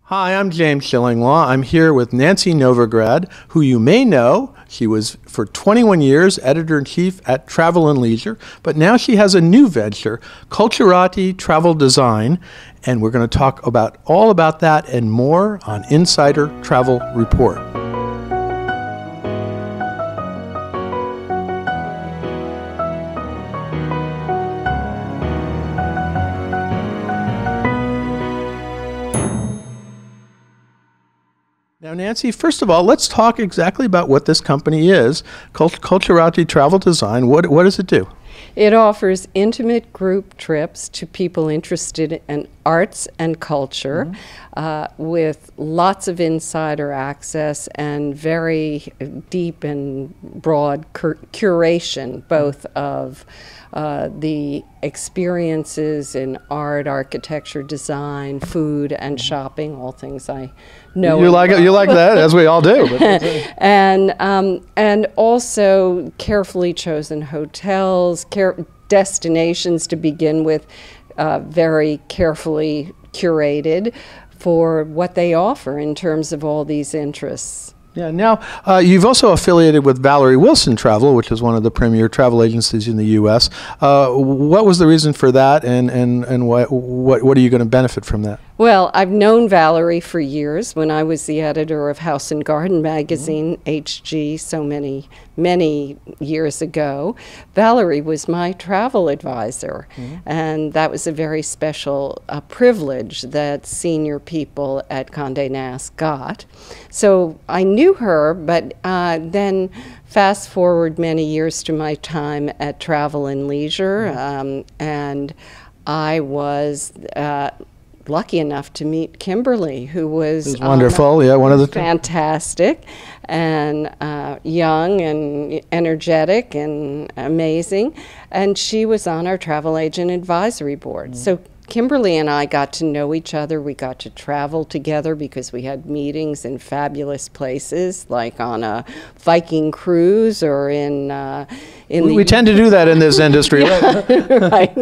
Hi, I'm James Shillinglaw. I'm here with Nancy Novogrod, who you may know. She was for 21 years editor-in-chief at Travel+Leisure, but now she has a new venture, Culturati Travel Design, and we're going to talk about all about that and more on Insider Travel Report. Now, Nancy, first of all, let's talk exactly about what this company is. Culturati Travel Design, what does it do? It offers intimate group trips to people interested in arts and culture, with lots of insider access and very deep and broad curation, both of the experiences in art, architecture, design, food, and shopping, all things I know. You like it, you like that, as we all do. And also carefully chosen hotels, destinations to begin with, very carefully curated for what they offer in terms of all these interests. Yeah. Now, you've also affiliated with Valerie Wilson Travel, which is one of the premier travel agencies in the U.S. What was the reason for that, and what are you going to benefit from that? Well, I've known Valerie for years when I was the editor of House and Garden magazine, HG, so many years ago. Valerie was my travel advisor, and that was a very special privilege that senior people at Condé Nast got. So I knew her, but then fast forward many years to my time at Travel+Leisure, and I was lucky enough to meet Kimberly, who was wonderful. Yeah, one of the fantastic and young and energetic and amazing, and she was on our travel agent advisory board. So Kimberly and I got to know each other. We got to travel together because we had meetings in fabulous places, like on a Viking cruise or we tend to do that in this industry. Right.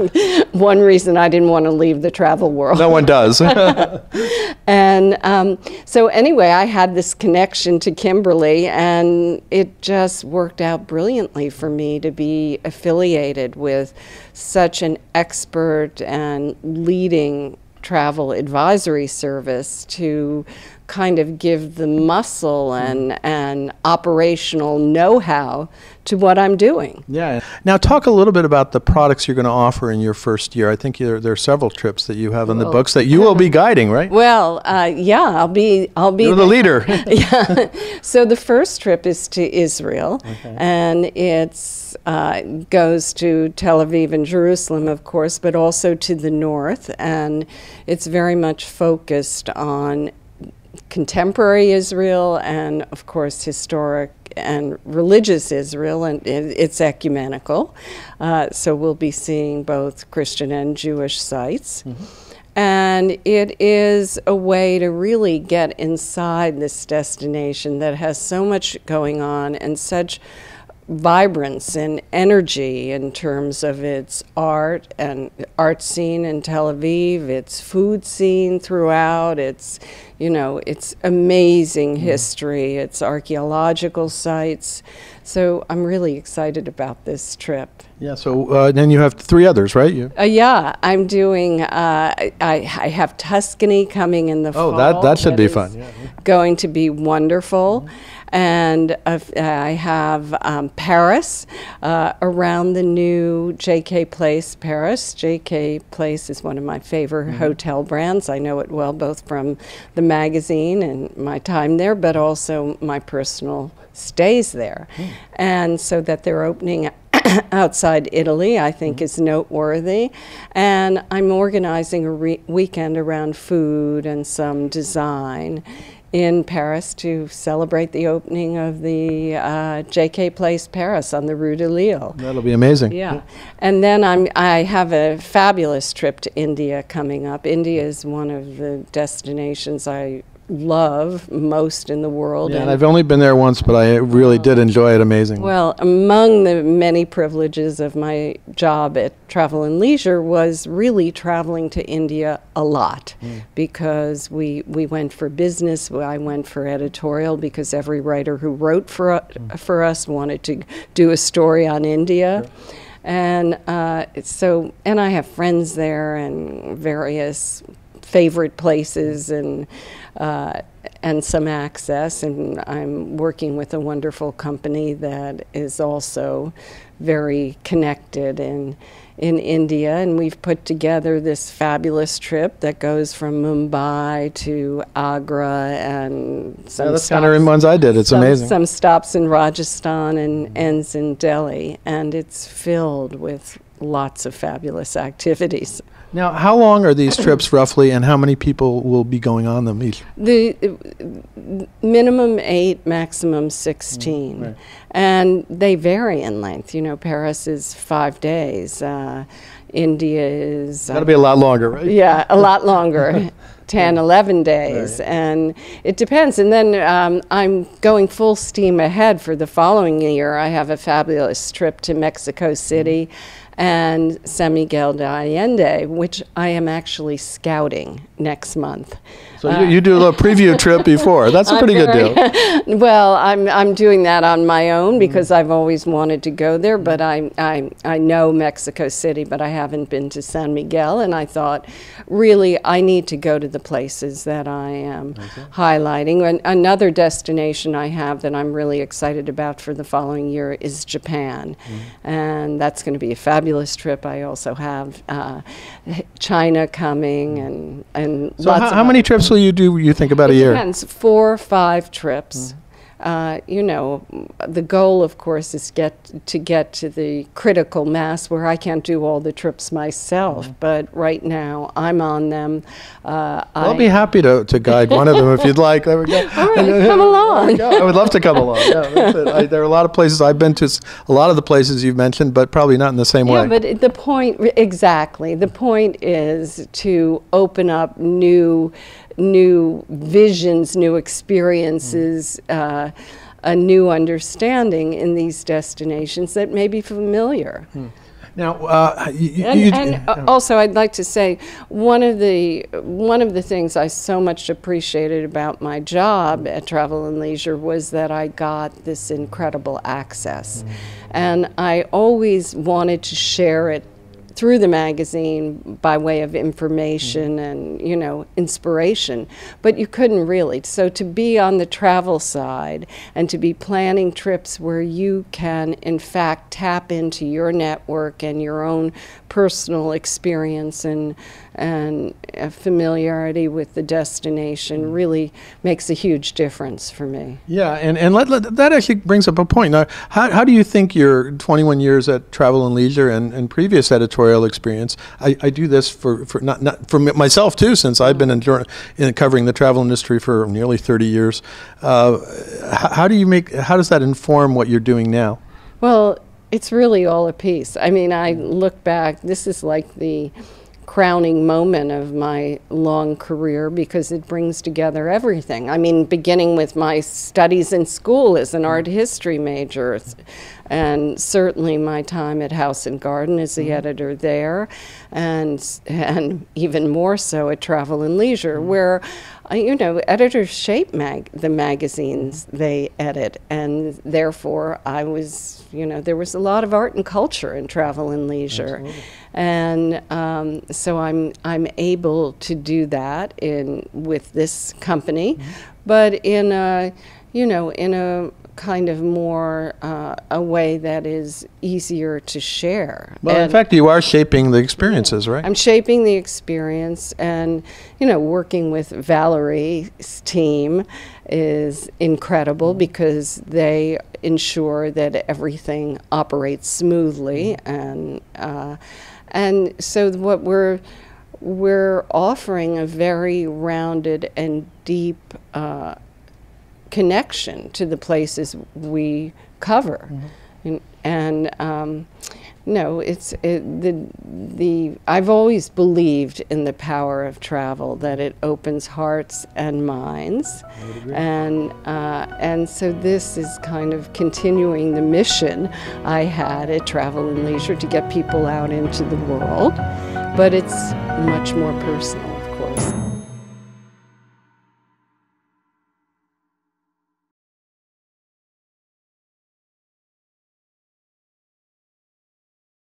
One reason I didn't want to leave the travel world. No one does. And so anyway, I had this connection to Kimberly, and it just worked out brilliantly for me to be affiliated with such an expert and leading travel advisory service to kind of give the muscle and operational know-how to what I'm doing. Yeah. Now talk a little bit about the products you're going to offer in your first year. I think there are several trips that you have in the books that you will be guiding, right? Well, yeah, I'll be You're the leader. Yeah. So the first trip is to Israel, and it's goes to Tel Aviv and Jerusalem, of course, but also to the north, and it's very much focused on contemporary Israel and, of course, historic and religious Israel, and it's ecumenical. So we'll be seeing both Christian and Jewish sites. And it is a way to really get inside this destination that has so much going on and such vibrance and energy in terms of its art and art scene in Tel Aviv, its food scene throughout, its, you know, its amazing history, its archaeological sites. So I'm really excited about this trip. Yeah, so then you have 3 others, right? Yeah, I'm doing, I have Tuscany coming in the fall. Oh, that should be fun. Yeah. Going to be wonderful. And I have Paris, around the new JK Place Paris. JK Place is one of my favorite hotel brands. I know it well, both from the magazine and my time there, but also my personal stays there. And so that they're opening outside Italy, I think, is noteworthy. And I'm organizing a weekend around food and some design in Paris to celebrate the opening of the JK Place Paris on the Rue de Lille. That'll be amazing. Yeah. And then I have a fabulous trip to India coming up. India is one of the destinations I love most in the world. Yeah, and I've only been there once, but I really did enjoy it amazingly. Well, among the many privileges of my job at Travel and Leisure was really traveling to India a lot, because we went for business. I went for editorial because every writer who wrote for us wanted to do a story on India. Sure. And and I have friends there and various favorite places and some access, and I'm working with a wonderful company that is also very connected in India, and we've put together this fabulous trip that goes from Mumbai to Agra and some that's kind of ones I did. It's amazing. Some stops in Rajasthan and ends in Delhi, and it's filled with lots of fabulous activities. Now, how long are these trips roughly, and how many people will be going on them each? The minimum 8, maximum 16. Right. And they vary in length. You know, Paris is 5 days. India is... That'll be a lot longer, right? Yeah, a lot longer. 10, 11 days. Right. And it depends. And then I'm going full steam ahead for the following year. I have a fabulous trip to Mexico City and San Miguel de Allende, which I am actually scouting next month. So you do a little preview trip before. That's a pretty good deal. Well, I'm doing that on my own because I've always wanted to go there, but I know Mexico City, but I haven't been to San Miguel, and I thought, really, I need to go to the places that I am highlighting. And another destination I have that I'm really excited about for the following year is Japan, and that's going to be a fabulous trip. I also have China coming, and so lots how many trips will you do, you think, about a year? It depends. 4 or 5 trips. You know, the goal, of course, is to get to the critical mass where I can't do all the trips myself. But right now, I'm on them. I'll be happy to guide one of them if you'd like. There we go. All right, come along. I would love to come along. Yeah, that's it. There are a lot of places I've been to, a lot of the places you've mentioned, but probably not in the same way. Yeah, but the point, exactly, the point is to open up new visions, new experiences, a new understanding in these destinations that may be familiar. Now, also, I'd like to say one of the things I so much appreciated about my job at Travel and Leisure was that I got this incredible access, and I always wanted to share it through the magazine by way of information and, you know, inspiration, but you couldn't really. So to be on the travel side and to be planning trips where you can, in fact, tap into your network and your own personal experience and familiarity with the destination really makes a huge difference for me. Yeah, and that actually brings up a point. Now, how do you think your 21 years at Travel and Leisure and previous editorial experience, I do this for not for myself too, since I've been in covering the travel industry for nearly 30 years. How does that inform what you're doing now? Well, it's really all a piece. I mean, I look back, this is like the crowning moment of my long career because it brings together everything. I mean, beginning with my studies in school as an art history major, and certainly my time at House and Garden as the editor there, and even more so at Travel and Leisure, where you know, editors shape the magazines they edit, and therefore I was, you know, there was a lot of art and culture in Travel and Leisure. Absolutely. And so I'm able to do that with this company, but in a, you know, in a kind of more a way that is easier to share. Well, in fact, you are shaping the experiences, right? I'm shaping the experience, and, you know, working with Valerie's team is incredible because they ensure that everything operates smoothly, and so what we're offering a very rounded and deep connection to the places we cover, and No, I've always believed in the power of travel, that it opens hearts and minds, and so this is kind of continuing the mission I had at Travel+Leisure to get people out into the world, but it's much more personal.